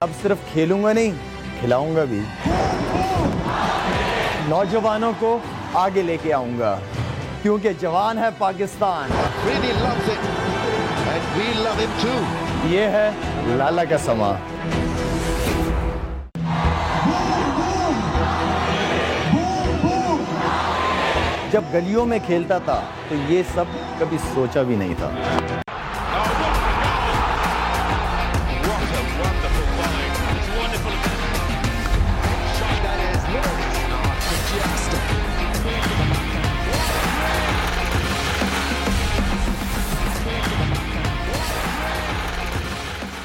अब सिर्फ खेलूंगा नहीं, खिलाऊंगा भी, नौजवानों को आगे लेके आऊंगा, क्योंकि जवान है Pakistan. Really loves it, and we love it too. ये है लाला का समा। जब गलियों में खेलता था तो ये सब कभी सोचा भी नहीं था।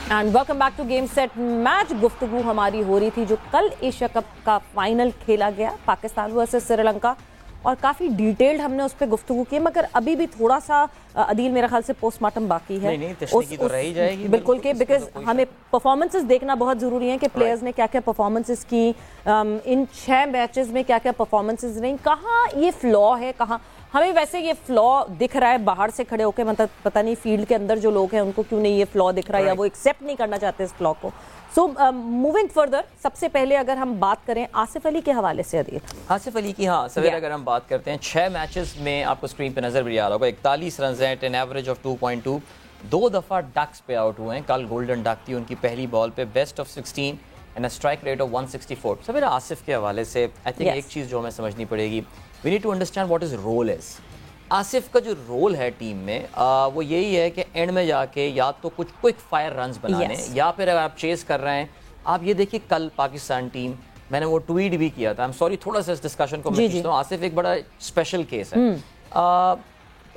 And welcome back to game set match. गुफ्तगू हमारी हो रही थी जो कल एशिया कप का फाइनल खेला गया, पाकिस्तान वर्सेस श्रीलंका, और काफ़ी डिटेल्ड हमने उस पर गुफ्तगू की, मगर अभी भी थोड़ा सा अदील मेरा ख्याल से पोस्टमार्टम बाकी है। नहीं, तशनीकी तो रह ही जाएगी बिल्कुल के, बिकॉज हमें परफॉर्मेंसेस देखना बहुत ज़रूरी है कि प्लेयर्स ने क्या क्या परफॉर्मेंसेस की, इन 6 मैचेस में क्या क्या परफॉर्मेंसेस रही, कहाँ ये फ्लॉ है, कहाँ हमें वैसे ये फ्लॉ दिख रहा है बाहर से खड़े होकर, मतलब पता नहीं फील्ड के अंदर जो लोग हैं उनको क्यों नहीं ये फ्लॉ दिख रहा है, या वो एक्सेप्ट नहीं करना चाहते इस फ्लॉ को। सो मूविंग फर्दर, सबसे पहले अगर हम बात करें आसिफ अली के हवाले से, अदील आसिफ अली की, हाँ सवेरे अगर हम बात करते हैं 6 मैचेस में आपको स्क्रीन पे नजर भी आ रहा होगा, 41 रन हैं, 10 एवरेज ऑफ 2.2, 2 दफा डक्स पे आउट हुए हैं। कल गोल्डन डक थी उनकी पहली बॉल पे, best of 16 and a strike rate of 164। सवेरे आसिफ के हवाले से आई थिंक एक चीज़ जो हमें समझनी पड़ेगी, we need to understand what is role is. Asif का जो रोल है टीम में वो यही है कि एंड में जाके या तो कुछ क्विक फायर रन्स बनाने, या फिर अगर आप चेस कर रहे हैं, आप ये देखिए कल पाकिस्तान टीम, मैंने वो ट्वीट भी किया था, आई एम सॉरी थोड़ा सा इस डिस्कशन को मैं खींचता हूं, आसिफ एक बड़ा स्पेशल केस है।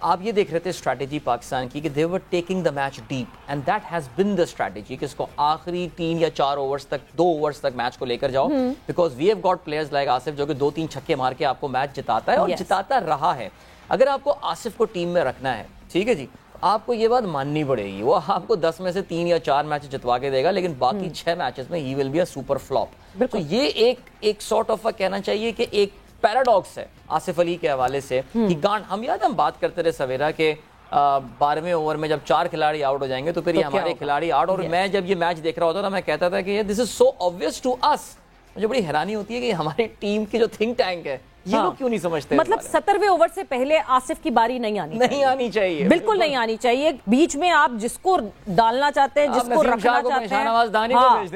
आप ये देख रहे थे स्ट्रैटेजी पाकिस्तान की कि they were taking the match deep and that has been the strategy कि इसको आखिरी 3 या 4 ओवर्स तक, 2 ओवर्स तक मैच को लेकर जाओ, because we have got players like Asif जो कि 2-3 छक्के मार के आपको मैच जिताता है और जिताता रहा है। अगर आपको आसिफ को टीम में रखना है, ठीक है जी, आपको ये बात माननी पड़ेगी, वो आपको 10 में से 3 या 4 मैच जितवा के देगा, लेकिन बाकी 6 मैचेस में ही will be a super flop. तो ये एक सॉर्ट ऑफ कहना चाहिए कि एक पैराडॉक्स है आसिफ अली के हवाले से कि गांड, हम बात करते रहे सवेरा के 12वें ओवर में जब 4 खिलाड़ी आउट हो जाएंगे तो फिर ये हमारे खिलाड़ी आउट, और मैं जब ये मैच देख रहा होता था मैं कहता था कि this is so obvious to us. मुझे बड़ी हैरानी होती है कि हमारी टीम की जो थिंक टैंक है ये लोग क्यों नहीं समझते, मतलब 17वें ओवर से पहले आसिफ की बारी नहीं आनी चाहिए, बिल्कुल नहीं आनी चाहिए। बीच में आप जिसको डालना चाहते हैं, जिसको रखना चाहते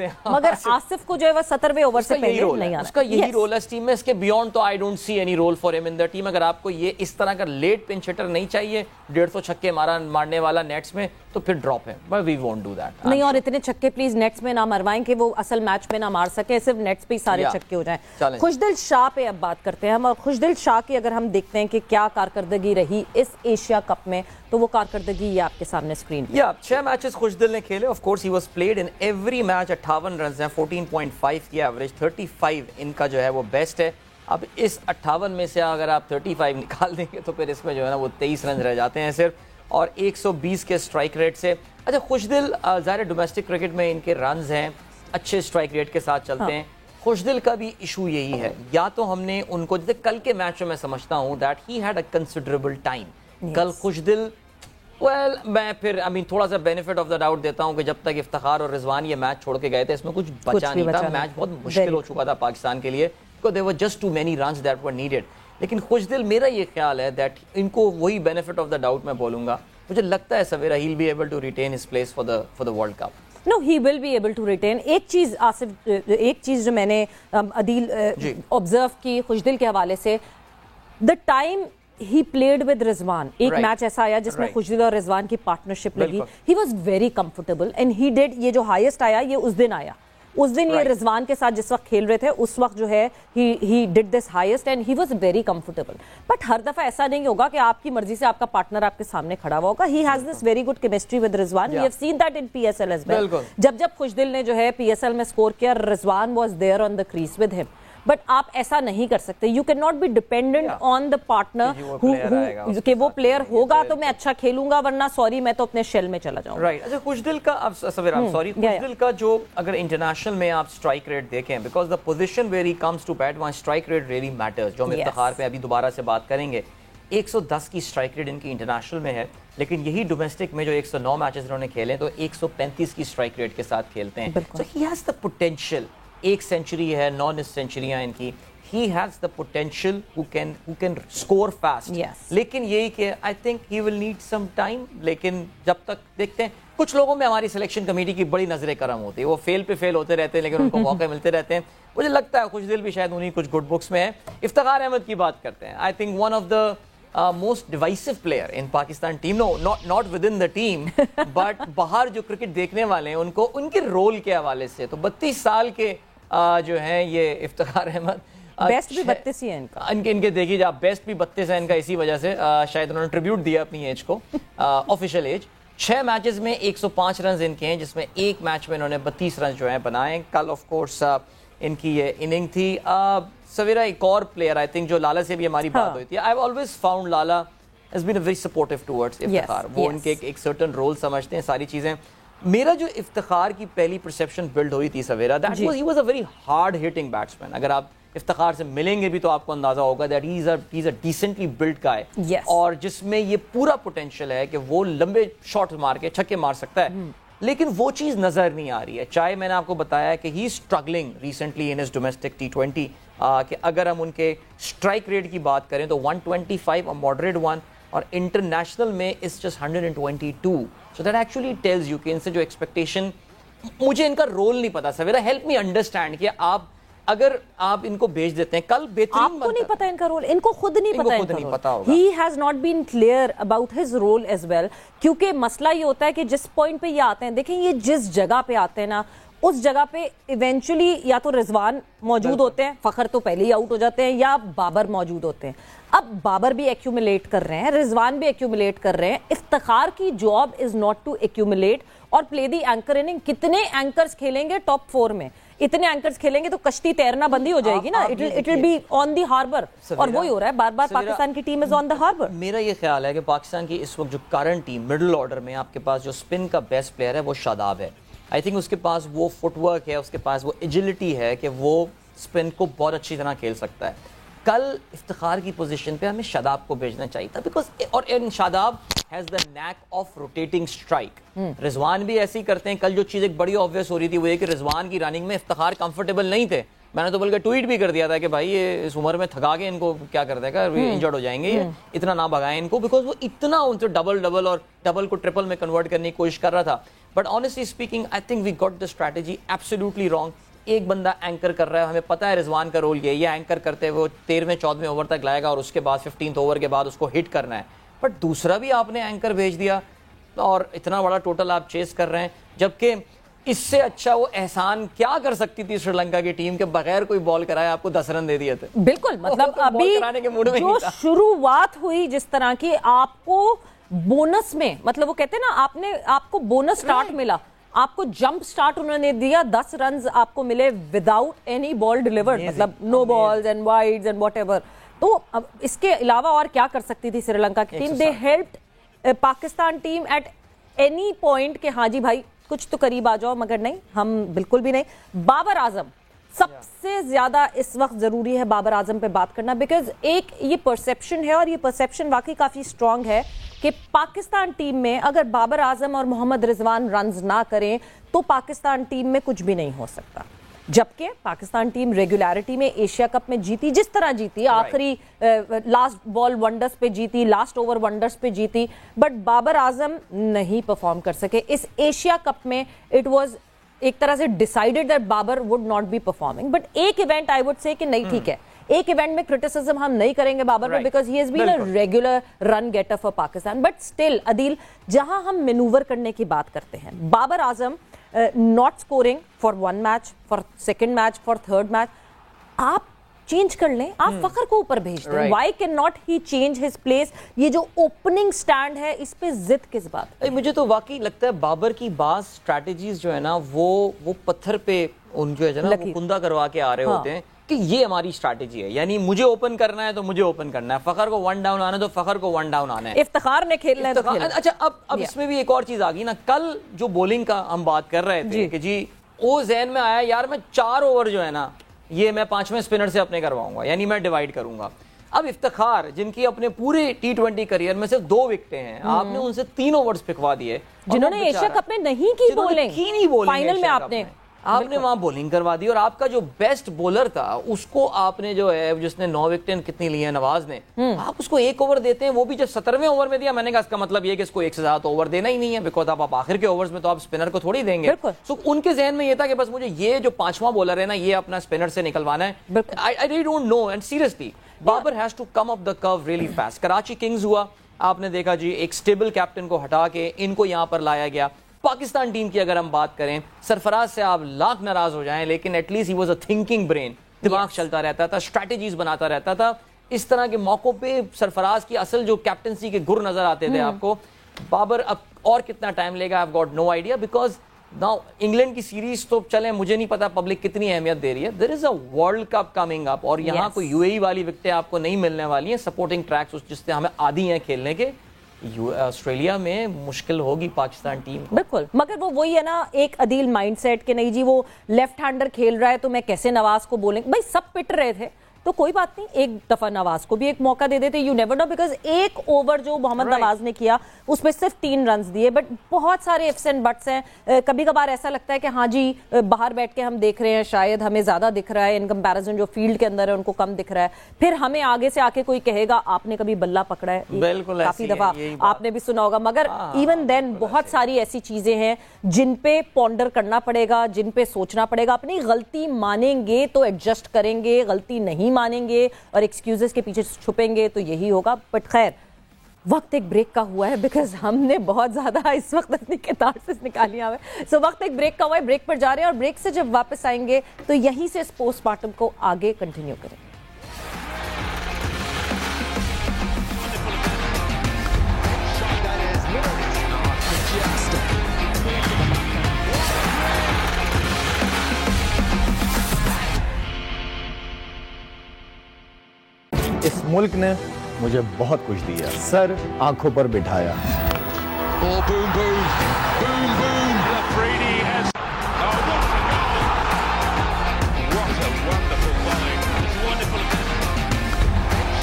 हैं, मगर आसिफ को जो है वो 17वें ओवर से पहले नहीं आना। उसका यही रोल है इस टीम में, इसके बियॉन्ड तो I don't see any role for him in the team. अगर आपको ये इस तरह का लेट पिंच हिटर नहीं चाहिए, 150 छक्के मारने वाला नेट्स में, तो फिर ड्रॉप है, but we won't do that. नहीं, और इतने छक्के प्लीज नेट्स में ना मरवाएं कि वो असल मैच में ना मार सके, सिर्फ नेट्स पे ही सारे छक्के हो जाएं। खुशदिल शाह पे अब बात करते हैं हम, और खुशदिल शाह की अगर हम देखते हैं कि क्या कारकर्दगी रही इस एशिया कप में, तो वो कारकर्दगी ये आपके सामने स्क्रीन पे। 6 मैचेस खुशदिल ने खेले, of course he was played in every match, 58 run हैं, 14.5 की एवरेज, 35 इनका जो है वो बेस्ट है। अब इस 58 में से अगर आप 35 निकाल देंगे तो फिर इसमें जो है ना वो 23 रन रह जाते हैं सिर्फ, और 120 के स्ट्राइक रेट से। अच्छा, खुशदिल ज़ाहिर डोमेस्टिक क्रिकेट में इनके रन्स हैं, अच्छे स्ट्राइक रेट के साथ चलते हैं। खुशदिल का भी इशू यही है, या तो हमने उनको, जैसे कल के मैच में मैं समझता हूँ that he had a considerable time. कल खुशदिल, मैं फिर थोड़ा सा बेनिफिट ऑफ द डाउट देता हूँ कि जब तक इफ्तिखार और रिजवान ये मैच छोड़ के गए थे, इसमें कुछ बचा नहीं था, मैच बहुत मुश्किल हो चुका था पाकिस्तान के लिए, because there were just too many runs that were needed. लेकिन खुशदिल, मेरा ये ख्याल है दैट इनको वही बेनिफिट ऑफ द डाउट मैं बोलूंगा, मुझे लगता है सवेरा he will be able to retain his place for the world cup. No, he will be able to retain। एक चीज आसिफ, एक चीज जो मैंने अदील ऑब्जर्व की खुशदिल के हवाले से, the time he played with Rizwan, एक मैच ऐसा आया जिसमें खुशदिल और रिजवान की पार्टनरशिप लगी, ही was very comfortable and he did, ये जो हाईएस्ट आया ये उस दिन आया, उस दिन ये रिजवान के साथ जिस वक्त खेल रहे थे उस वक्त जो है he did this highest and he was very comfortable. But हर दफा ऐसा नहीं होगा कि आपकी मर्जी से आपका पार्टनर आपके सामने खड़ा हुआ होगा। He has this very good chemistry with Rizwan, we have seen that in PSL as well. जब खुशदिल ने जो है पीएसएल में स्कोर किया, Rizwan was there on the crease with him. But आप ऐसा नहीं कर सकते, you can not be dependent on the partner कि वो प्लेयर होगा तो मैं अच्छा खेलूंगा, वरना सॉरी मैं तो अपने शेल में चला जाऊंगा। राइट। अच्छा, खुशदिल का, अब सवेरा सॉरी, खुशदिल का जो अगर इंटरनेशनल में आप स्ट्राइक रेट देखें, because the position where he comes to bat, वहां स्ट्राइक रेट रियली मैटर्स, जो हम इफ्तिखार पे अभी दोबारा से बात करेंगे। 110 की स्ट्राइक रेट इनकी इंटरनेशनल में है, लेकिन यही डोमेस्टिक में जो 109 मैचेस इन्होंने खेले तो 135 की स्ट्राइक रेट के साथ खेलते हैं। So he has the potential, 1 century है, 9 सेंचुरियां इनकी, he has the potential who can score fast। लेकिन यही कि I think he will need some time। लेकिन जब तक देखते हैं, कुछ लोगों में हमारी सिलेक्शन कमेटी की बड़ी नजरें करम होती है, वो फेल पे फेल होते रहते हैं लेकिन उनको मौके मिलते रहते हैं। मुझे लगता है खुशदिल भी शायद उन्हीं कुछ गुड बुक्स में है। इफ्तिखार अहमद की बात करते हैं, I think one of the most divisive player in Pakistan team, not with in the team but बाहर जो क्रिकेट देखने वाले हैं उनको उनके रोल के हवाले से, तो 32 साल के जो हैं ये इफ्तिखार अहमद, बेस्ट भी 32 ही है इनका, इनके देखिए आप, बेस्ट भी 32 है इनका, इसी वजह से शायद उन्होंने ट्रिब्यूट दिया अपनी एज को, ऑफिशियल एज। 6 मैचेस में 105 रन इनके हैं, जिसमें एक मैच में इन्होंने 32 रन जो है बनाए। कल ऑफ कोर्स इनकी ये इनिंग थी। सवेरा एक और प्लेयर आई थिंक जो लाला से भी हमारी बात हुई थी, I have always found Lala has been a very supportive towards Iftikhar. वो उनके एक सर्टेन रोल समझते हैं, सारी चीजें। मेरा जो इफ्तिखार की पहली परसेप्शन बिल्ड हुई थी सवेरा, that was he was a very hard hitting batsman. अगर आप इफ्तिखार से मिलेंगे भी तो आपको अंदाजा होगा that he is a decently built guy, और जिसमें ये पूरा पोटेंशियल है कि वो लंबे शॉट मार के छक्के मार सकता है, लेकिन वो चीज नजर नहीं आ रही है। चाहे मैंने आपको बताया कि he struggling recently in his domestic T20, कि अगर हम उनके स्ट्राइक रेट की बात करें तो 125 अ मॉडरेट वन, और इंटरनेशनल में it's just 122। So that actually tells you कि इनसे जो एक्सपेक्टेशन, मुझे इनका रोल नहीं पता सवेरा, हेल्प मी अंडरस्टैंड कि आप अगर आप इनको भेज देते हैं कल बेहतरीन, आपको नहीं पता इनका रोल, इनको खुद नहीं पता, खुद नहीं पता होगा। He has not been clear about his role as well, क्योंकि मसला ये होता है कि जिस पॉइंट पे ये आते हैं, देखें ये जिस जगह पे आते हैं ना, उस जगह पे इवेंचुअली या तो रिजवान मौजूद होते हैं, फखर तो पहले ही आउट हो जाते हैं, या बाबर मौजूद होते हैं। अब बाबर भी एक्यूमुलेट कर रहे हैं, रिजवान भी एक्यूमुलेट कर रहे हैं। इफ्तिखार की job is not to accumulate और प्ले दी एंकर इनिंग। कितने एंकर्स खेलेंगे टॉप 4 में? इतने एंकर्स खेलेंगे तो कश्ती तैरना बंदी हो जाएगी ना, it will be on the harbour, और वही हो रहा है, बार बार पाकिस्तान की team is on the harbour. मेरा ये ख्याल है कि पाकिस्तान की इस वक्त जो करंट टीम मिडिल ऑर्डर में, आपके पास जो स्पिन का बेस्ट प्लेयर है वो शादाब है। आई थिंक उसके पास वो फुटवर्क है, उसके पास वो एजिलिटी है कि वो स्पिन को बहुत अच्छी तरह खेल सकता है। कल इफ्तिखार की पोजीशन पे हमें शादाब को भेजना चाहिए था, बिकॉज और Shadab has the NAAC of rotating strike. Rizwan भी ऐसे ही करते हैं। कल जो चीज एक बड़ी ऑब्वियस हो रही थी वो ये कि रिजवान की रनिंग में इफ्तिखार कंफर्टेबल नहीं थे। मैंने तो बल्कि ट्वीट भी कर दिया था कि भाई ये इस उम्र में थका के इनको क्या कर देगा, इंजर्ड हो जाएंगे, ये इतना ना भगाएं इनको, बिकॉज वो इतना उनसे डबल और डबल को ट्रिपल में कन्वर्ट करने की कोशिश कर रहा था। But honestly speaking I think we got the strategy absolutely wrong. एक बंदा एंकर कर रहा है, हमें पता है रिजवान का रोल ये एंकर करते हुए 13वें-14वें ओवर तक लाएगा और उसके बाद 15th ओवर के बाद उसको हिट करना है। बट दूसरा भी आपने एंकर भेज दिया और इतना बड़ा टोटल आप चेस कर रहे हैं, जबकि इससे अच्छा वो एहसान क्या कर सकती थी श्रीलंका की टीम के बगैर कोई बॉल कराए आपको 10 रन दे दिए थे। बिल्कुल, मतलब अभी जो शुरुआत हुई जिस तरह की, आपको बोनस में, मतलब वो कहते हैं ना, आपको बोनस स्टार्ट मिला, आपको जंप स्टार्ट उन्होंने दिया, 10 रन आपको मिले विदाउट एनी बॉल डिलीवर्ड, मतलब no balls and wides and whatever. तो अब इसके अलावा और क्या कर सकती थी श्रीलंका की team? They helped Pakistan team at any point कि हाँ जी भाई कुछ तो करीब आ जाओ, मगर नहीं, हम बिल्कुल भी नहीं। बाबर आजम सबसे ज्यादा इस वक्त जरूरी है बाबर आजम पे बात करना, बिकॉज एक ये परसेप्शन है और ये परसेप्शन वाकई काफी स्ट्रांग है कि पाकिस्तान टीम में अगर बाबर आजम और मोहम्मद रिजवान रन्स ना करें तो पाकिस्तान टीम में कुछ भी नहीं हो सकता। जबकि पाकिस्तान टीम रेगुलरिटी में एशिया कप में जीती जिस तरह जीती, आखिरी लास्ट बॉल वंडर्स पे जीती, लास्ट ओवर वंडर्स पे जीती, बट बाबर आजम नहीं परफॉर्म कर सके इस एशिया कप में। इट वाज एक तरह से decided that Babar would not be performing, but एक इवेंट आई वुड से कि नहीं, ठीक है, एक इवेंट में क्रिटिसिज्म हम नहीं करेंगे बाबर पे, because he has been a regular run getter for Pakistan. But still Adeel, जहां हम मैनूवर करने की बात करते हैं, Babar Azam not scoring for 1 match, for 2nd match, for 3rd match, आप चेंज कर लें, आप फखर को ऊपर भेज दें। Why can not he change his place? ये जो ओपनिंग स्टैंड है, इस पे जिद किस बात? मुझे तो वाकई लगता है बाबर की बात स्ट्रैटेजीज जो है ना, वो पत्थर पे उन जो है ना वो कुंदा करवा के आ रहे होते हैं कि ये हमारी स्ट्रैटेजी है, यानी मुझे ओपन करना है तो मुझे ओपन करना है, फखर को 1 डाउन आना है तो फखर को 1 डाउन आना है, इफ्तिखार ने खेलना है तो खेलना। अच्छा, अब इसमें भी एक और चीज आ गई ना, कल जो बॉलिंग का हम बात कर रहे थे कि जी वो ज़हन में आया यार मैं 4 ओवर जो है ना ये मैं 5वें स्पिनर से अपने करवाऊंगा, यानी मैं डिवाइड करूंगा। अब इफ्तिखार जिनकी अपने पूरे T20 करियर में सिर्फ 2 विकेटें हैं, आपने उनसे 3 ओवर्स पिकवा दिए, जिन्होंने एशिया कप में नहीं की बॉलिंग, फाइनल में आपने वहां बॉलिंग करवा दी, और आपका जो बेस्ट बॉलर था उसको आपने जो है, जिसने 9 विकेटें कितनी ली है नवाज ने, आप उसको 1 ओवर देते हैं, वो भी जब 17वें ओवर में दिया। मैंने कहा इसका मतलब ये कि इसको 1 से ज्यादा ओवर देना ही नहीं है, बिकॉज आप आखिर के ओवर्स में तो आप स्पिनर को थोड़ी देंगे। सो उनके जहन में ये था कि बस मुझे ये जो 5वां बॉलर है ना, ये अपना स्पिनर से निकलवाना है। I really don't know, and seriously Babar has to come up the curve really fast. Karachi Kings हुआ, आपने देखा जी, एक स्टेबल कैप्टन को हटा के इनको यहां पर लाया गया। पाकिस्तान टीम की अगर हम बात करें, सरफराज से आप लाख नाराज हो जाएं, लेकिन at least he was a thinking brain, दिमाग चलता रहता था, स्ट्रैटेजीज बनाता रहता था। इस तरह के मौकों पे सरफराज की असल जो कैप्टनसी के गुर नजर आते थे आपको। बाबर अब और कितना टाइम लेगा, I have got no idea, because now England की सीरीज तो चले, मुझे नहीं पता पब्लिक कितनी अहमियत दे रही है। There is a world cup coming up और यहाँ कोई यूएई वाली विकेटें आपको नहीं मिलने वाली हैं, सपोर्टिंग ट्रैक्स जिससे हमें आदी हैं खेलने के। ऑस्ट्रेलिया में मुश्किल होगी पाकिस्तान टीम को। बिल्कुल, मगर वो वही है ना, एक अदील माइंडसेट के नहीं जी वो लेफ्ट हैंडर खेल रहा है तो मैं कैसे नवाज को बोलेंगे। भाई सब पिट रहे थे तो कोई बात नहीं, एक दफा नवाज को भी एक मौका दे देते। यू नेवर नो, बिकॉज एक ओवर जो मोहम्मद नवाज ने किया उसमें सिर्फ 3 रन दिए, बट बहुत सारे इफ्स एंड बट्स हैं। कभी कभार ऐसा लगता है कि हाँ जी बाहर बैठ के हम देख रहे हैं, शायद हमें ज्यादा दिख रहा है इन कंपैरिजन जो फील्ड के अंदर है उनको कम दिख रहा है। फिर हमें आगे से आके कोई कहेगा आपने कभी बल्ला पकड़ा है, बिल्कुल काफी दफा आपने भी सुना होगा, मगर इवन देन बहुत सारी ऐसी चीजें हैं जिन पे पॉन्डर करना पड़ेगा, जिन पे सोचना पड़ेगा। अपनी गलती मानेंगे तो एडजस्ट करेंगे, गलती नहीं मानेंगे और एक्सक्यूजेस के पीछे छुपेंगे तो यही होगा। बट खैर वक्त एक ब्रेक का हुआ है, बिकॉज हमने बहुत ज्यादा इस वक्त अपनी कैथारसिस निकाली है। सो वक्त एक ब्रेक का हुआ है, ब्रेक पर जा रहे हैं और ब्रेक से जब वापस आएंगे तो यहीं से पोस्टमार्टम को आगे कंटिन्यू करेंगे। इस मुल्क ने मुझे बहुत कुछ दिया, सर आंखों पर बिठाया। Oh, boom, boom, boom, boom. Lafridi has. Oh, what a goal! What a wonderful volley! It's wonderful.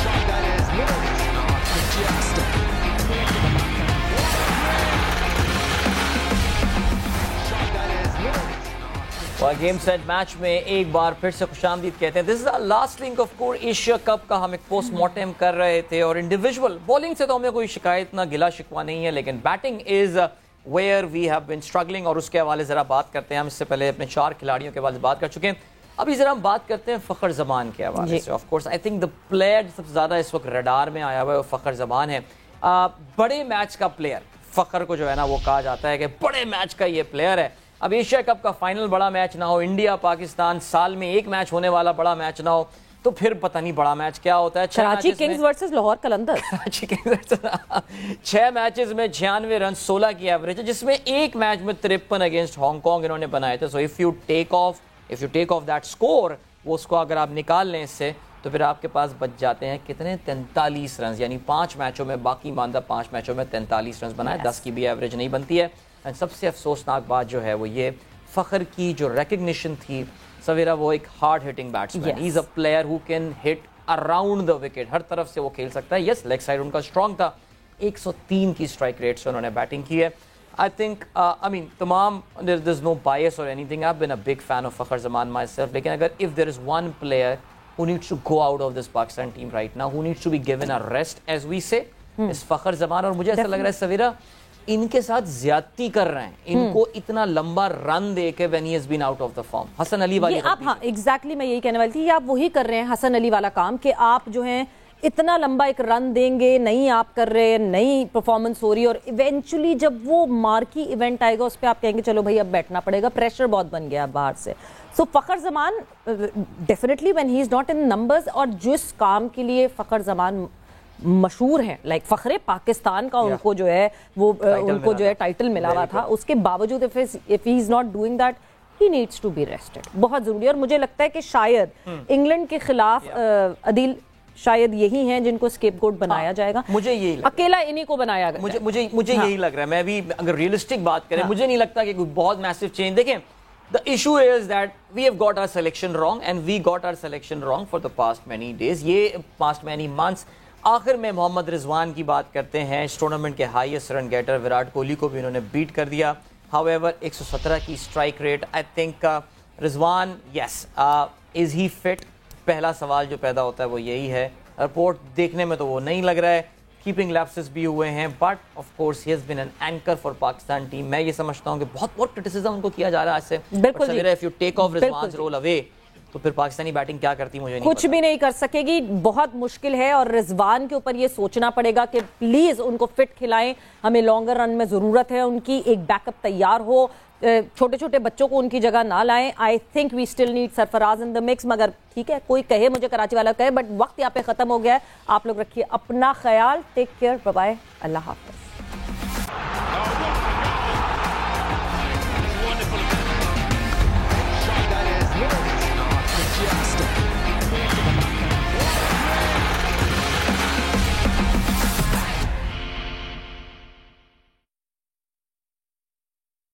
Shot that is majestic. और गेम सेट मैच में एक बार फिर से खुशामदीद कहते हैं। This is the last link of core Asia cup का हम एक पोस्टमार्टम कर रहे थे और इंडिविजुअल बॉलिंग से तो हमें कोई शिकायत ना गिला शिकवा नहीं है, लेकिन batting is where we have been struggling और उसके हवाले जरा बात करते हैं। हम इससे पहले अपने 4 खिलाड़ियों के बारे में बात कर चुके हैं, अभी जरा हम बात करते हैं फखर जमान के हवाले से। Of course I think the player सबसे ज्यादा इस वक्त रडार में आया हुआ है वो फखर जमान है। बड़े मैच का प्लेयर फखर को जो है ना वो कहा जाता है कि बड़े मैच का ये प्लेयर है। अब एशिया कप का फाइनल बड़ा मैच ना हो, इंडिया पाकिस्तान साल में एक मैच होने वाला बड़ा मैच ना हो, तो फिर पता नहीं बड़ा मैच क्या होता है। कराची किंग्स वर्सेस लाहौर कलंदर। कराची किंग्स 6 मैचेस में 96 रन 16 की एवरेज है, जिसमें एक मैच में 53 अगेंस्ट हांगकांग इन्होंने बनाए थे। So if you take off that score, वो उसको अगर आप निकाल लें इससे, तो फिर आपके पास बच जाते हैं कितने 43 रन, यानी 5 मैचों में, बाकी मानदा 5 मैचों में 43 रन बनाए। 10 की भी एवरेज नहीं बनती है। एंड सबसे अफसोसनाक बात जो है वो ये फखर की जो रिकग्निशन थी सवेरा, वो एक hard hitting batsman, he is a player who can hit around the wicket, हर तरफ से वो खेल सकता है। यस, लेग साइड उनका स्ट्रॉन्ग था, 103 की स्ट्राइक रेट से उन्होंने बैटिंग की है। आई थिंक आई मीन तमाम देयर इज नो बायस और anything, I have been a big fan of Fakhar Zaman myself, लेकिन अगर if there is one player who needs to go out of this Pakistan team right now, who needs to be given a rest as we say, is फखर जमान। और मुझे ऐसा लग रहा है सवेरा इनके साथ ज्यादती कर रहे हैं, इनको इतना लंबा रन दे के when he has been out of the form। Hasan Ali वाली आप, हाँ एग्जैक्टली मैं यही कहने वाली थी, आप वही कर रहे हैं हसन अली वाला काम कि आप जो है इतना लंबा एक रन देंगे, नहीं आप कर रहे, नहीं परफॉर्मेंस हो रही, और इवेंचुअली जब वो मार्की इवेंट आएगा उस पर आप कहेंगे चलो भाई अब बैठना पड़ेगा, प्रेशर बहुत बन गया बाहर से। So Fakhar Zaman definitely when he is not in numbers, और जिस काम के लिए फखर जमान मशहूर हैं, लाइक फखरे पाकिस्तान का उनको जो है वो उनको जो है टाइटल मिला हुआ था, उसके बावजूद if he is not doing that, he needs to be rested, बहुत जरूरी है। और मुझे लगता है कि शायद इंग्लैंड के खिलाफ अदील शायद यही हैं जिनको स्केपगोट बनाया जाएगा। मुझे यही अकेला इन्हीं को बनाया गया, मुझे यही लग रहा है। मैं भी अगर रियलिस्टिक बात करें, मुझे नहीं लगता कि कोई बहुत मैसिव चेंज। देखें, the issue is that we have got our selection wrong and we got our selection wrong for the past many days, ये past many months। आखिर में मोहम्मद रिजवान की बात करते हैं, इस टूर्नामेंट के highest run getter Virat Kohli को भी उन्होंने बीट कर दिया। हाउएवर 117 की strike rate. I think Rizwan, yes, is he fit, पहला सवाल जो पैदा होता है वो यही है। रिपोर्ट देखने में तो वो नहीं लग रहा है, कीपिंग लैप्सेस भी हुए हैं, but of course he has been an anchor for Pakistan team. मैं ये समझता हूँ कि बहुत क्रिटिसिज्म उनको किया जा रहा है आज से। बिल्कुल, if you take off Rizwan's role away, तो फिर पाकिस्तानी बैटिंग क्या करती मुझे नहीं कुछ भी नहीं कर सकेगी, बहुत मुश्किल है। और रिजवान के ऊपर ये सोचना पड़ेगा कि प्लीज उनको फिट खिलाएं, हमें लॉन्गर रन में जरूरत है उनकी, एक बैकअप तैयार हो, छोटे छोटे बच्चों को उनकी जगह ना लाएं। I think we still need Sarfaraz in the mix, मगर ठीक है, कोई कहे, मुझे कराची वाला कहे, बट वक्त यहाँ पे खत्म हो गया है। आप लोग रखिए अपना ख्याल, टेक केयर, बाय बाय, अल्लाह हाफिज।